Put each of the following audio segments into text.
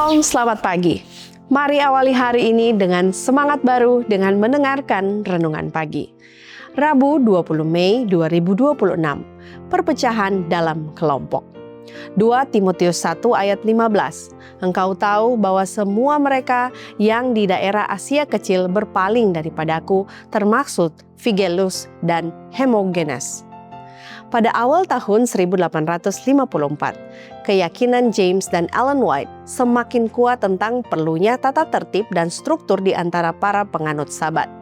Shalom, selamat pagi. Mari awali hari ini dengan semangat baru dengan mendengarkan Renungan Pagi. Rabu 20 Mei 2026, perpecahan dalam kelompok. 2 Timotius 1 ayat 15, engkau tahu bahwa semua mereka yang di daerah Asia Kecil berpaling daripadaku, termaksud Figelus dan Hermogenes. Pada awal tahun 1854, keyakinan James dan Ellen White semakin kuat tentang perlunya tata tertib dan struktur di antara para penganut Sabat.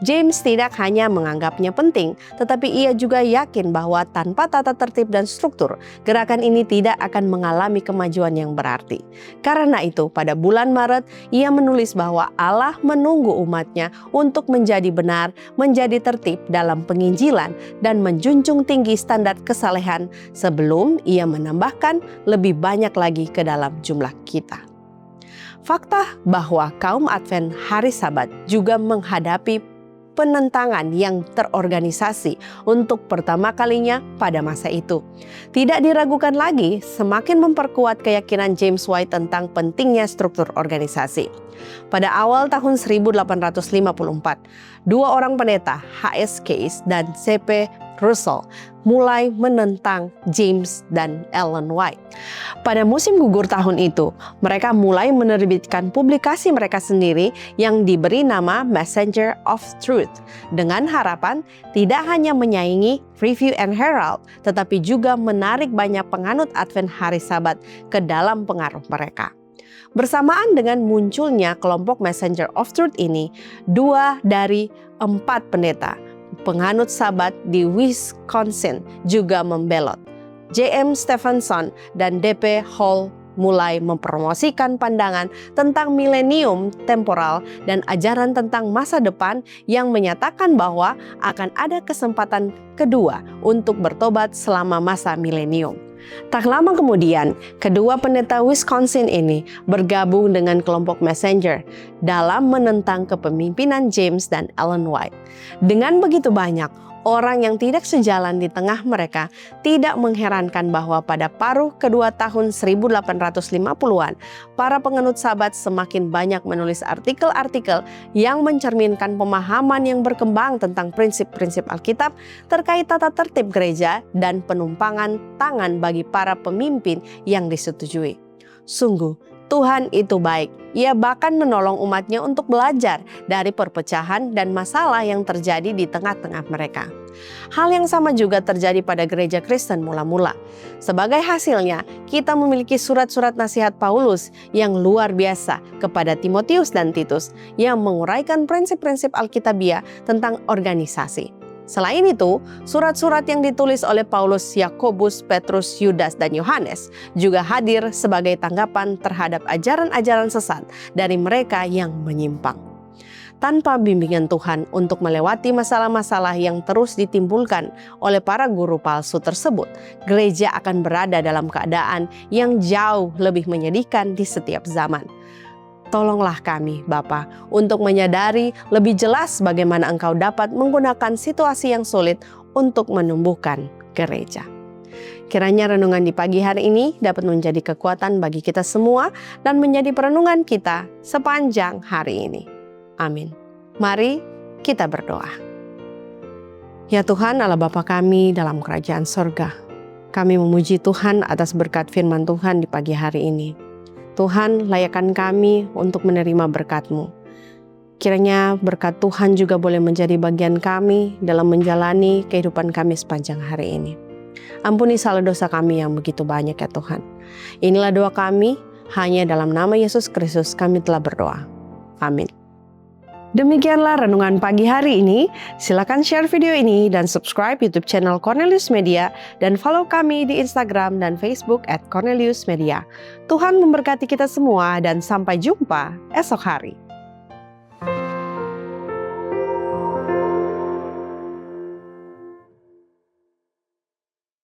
James tidak hanya menganggapnya penting, tetapi ia juga yakin bahwa tanpa tata tertib dan struktur, gerakan ini tidak akan mengalami kemajuan yang berarti. Karena itu, pada bulan Maret, ia menulis bahwa Allah menunggu umatnya untuk menjadi benar, menjadi tertib dalam penginjilan, dan menjunjung tinggi standar kesalehan sebelum ia menambahkan lebih banyak lagi ke dalam jumlah kita. Fakta bahwa kaum Advent hari Sabat juga menghadapi penentangan yang terorganisasi untuk pertama kalinya pada masa itu. Tidak diragukan lagi, semakin memperkuat keyakinan James White tentang pentingnya struktur organisasi. Pada awal tahun 1854, dua orang pendeta, H.S. Case dan C.P. Russell, mulai menentang James dan Ellen White. Pada musim gugur tahun itu, mereka mulai menerbitkan publikasi mereka sendiri yang diberi nama Messenger of Truth, dengan harapan tidak hanya menyaingi Review and Herald, tetapi juga menarik banyak penganut Advent hari Sabat ke dalam pengaruh mereka. Bersamaan dengan munculnya kelompok Messenger of Truth ini, 2 dari 4 pendeta penganut Sabat di Wisconsin juga membelot. J.M. Stevenson dan D.P. Hall mulai mempromosikan pandangan tentang milenium temporal dan ajaran tentang masa depan yang menyatakan bahwa akan ada kesempatan kedua untuk bertobat selama masa milenium. Tak lama kemudian, kedua pendeta Wisconsin ini bergabung dengan kelompok Messenger dalam menentang kepemimpinan James dan Ellen White. Dengan begitu banyak orang yang tidak sejalan di tengah mereka, tidak mengherankan bahwa pada paruh kedua tahun 1850-an, para penganut Sabat semakin banyak menulis artikel-artikel yang mencerminkan pemahaman yang berkembang tentang prinsip-prinsip Alkitab terkait tata tertib gereja dan penumpangan tangan bagi para pemimpin yang disetujui. Sungguh, Tuhan itu baik. Ia bahkan menolong umatnya untuk belajar dari perpecahan dan masalah yang terjadi di tengah-tengah mereka. Hal yang sama juga terjadi pada gereja Kristen mula-mula. Sebagai hasilnya, kita memiliki surat-surat nasihat Paulus yang luar biasa kepada Timotius dan Titus yang menguraikan prinsip-prinsip Alkitabiah tentang organisasi. Selain itu, surat-surat yang ditulis oleh Paulus, Yakobus, Petrus, Yudas, dan Yohanes juga hadir sebagai tanggapan terhadap ajaran-ajaran sesat dari mereka yang menyimpang. Tanpa bimbingan Tuhan untuk melewati masalah-masalah yang terus ditimbulkan oleh para guru palsu tersebut, gereja akan berada dalam keadaan yang jauh lebih menyedihkan di setiap zaman. Tolonglah kami, Bapa, untuk menyadari lebih jelas bagaimana Engkau dapat menggunakan situasi yang sulit untuk menumbuhkan gereja. Kiranya renungan di pagi hari ini dapat menjadi kekuatan bagi kita semua dan menjadi perenungan kita sepanjang hari ini. Amin. Mari kita berdoa. Ya Tuhan, Allah Bapa kami dalam kerajaan sorga, kami memuji Tuhan atas berkat firman Tuhan di pagi hari ini. Tuhan, layakkan kami untuk menerima berkat-Mu. Kiranya berkat Tuhan juga boleh menjadi bagian kami dalam menjalani kehidupan kami sepanjang hari ini. Ampuni salah dosa kami yang begitu banyak ya Tuhan. Inilah doa kami, hanya dalam nama Yesus Kristus kami telah berdoa. Amin. Demikianlah renungan pagi hari ini. Silakan share video ini dan subscribe YouTube channel Cornelius Media dan follow kami di Instagram dan Facebook @Cornelius Media. Tuhan memberkati kita semua dan sampai jumpa esok hari.